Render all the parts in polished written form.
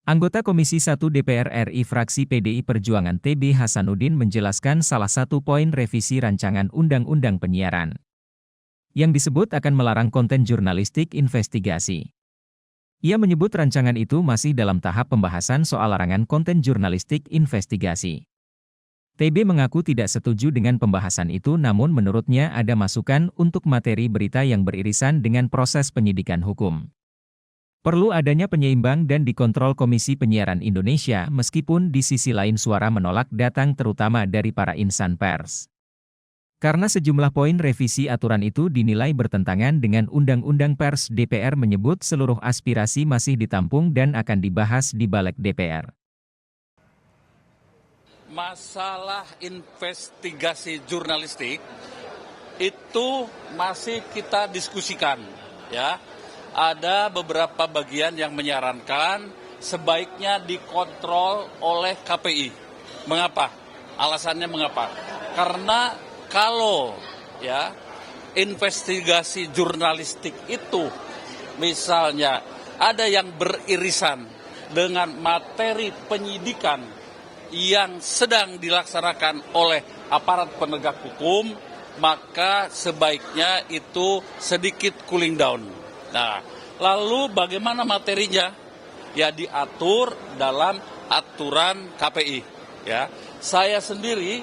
Anggota Komisi 1 DPR RI fraksi PDI Perjuangan TB Hasanuddin menjelaskan salah satu poin revisi rancangan Undang-Undang Penyiaran yang disebut akan melarang konten jurnalistik investigasi. Ia menyebut rancangan itu masih dalam tahap pembahasan soal larangan konten jurnalistik investigasi. TB mengaku tidak setuju dengan pembahasan itu, namun menurutnya ada masukan untuk materi berita yang beririsan dengan proses penyidikan hukum. Perlu adanya penyeimbang dan dikontrol Komisi Penyiaran Indonesia, meskipun di sisi lain suara menolak datang terutama dari para insan pers. Karena sejumlah poin revisi aturan itu dinilai bertentangan dengan Undang-Undang Pers, DPR menyebut seluruh aspirasi masih ditampung dan akan dibahas di Balik DPR. Masalah investigasi jurnalistik itu masih kita diskusikan, ya. Ada beberapa bagian yang menyarankan sebaiknya dikontrol oleh KPI. Mengapa? Alasannya mengapa? Karena kalau ya investigasi jurnalistik itu misalnya ada yang beririsan dengan materi penyidikan yang sedang dilaksanakan oleh aparat penegak hukum, maka sebaiknya itu sedikit cooling down. Nah, lalu bagaimana materinya? Ya diatur dalam aturan KPI. Ya, saya sendiri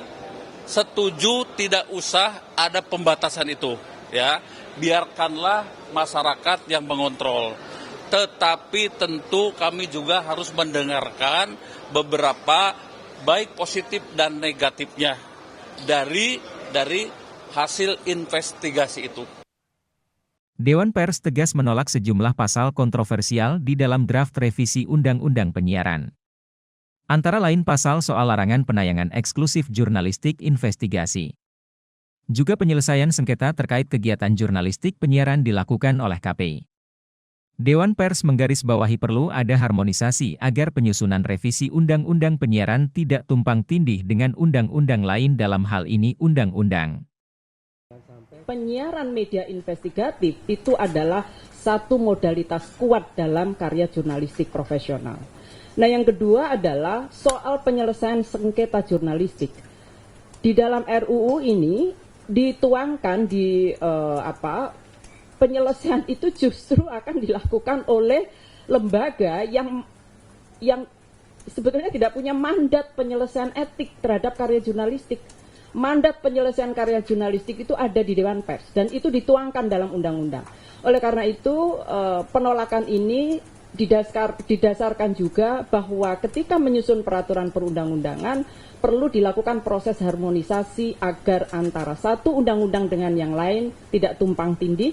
setuju tidak usah ada pembatasan itu. Ya, biarkanlah masyarakat yang mengontrol. Tetapi tentu kami juga harus mendengarkan beberapa baik positif dan negatifnya dari hasil investigasi itu. Dewan Pers tegas menolak sejumlah pasal kontroversial di dalam draft revisi Undang-Undang Penyiaran. Antara lain pasal soal larangan penayangan eksklusif jurnalistik investigasi. Juga penyelesaian sengketa terkait kegiatan jurnalistik penyiaran dilakukan oleh KPI. Dewan Pers menggarisbawahi perlu ada harmonisasi agar penyusunan revisi Undang-Undang Penyiaran tidak tumpang tindih dengan undang-undang lain, dalam hal ini undang-undang. Penyiaran media investigatif itu adalah satu modalitas kuat dalam karya jurnalistik profesional. Nah, yang kedua adalah soal penyelesaian sengketa jurnalistik. Di dalam RUU ini dituangkan penyelesaian itu justru akan dilakukan oleh lembaga yang sebetulnya tidak punya mandat penyelesaian etik terhadap karya jurnalistik. Mandat penyelesaian karya jurnalistik itu ada di Dewan Pers dan itu dituangkan dalam undang-undang. Oleh karena itu penolakan ini didasarkan juga bahwa ketika menyusun peraturan perundang-undangan perlu dilakukan proses harmonisasi agar antara satu undang-undang dengan yang lain tidak tumpang tindih.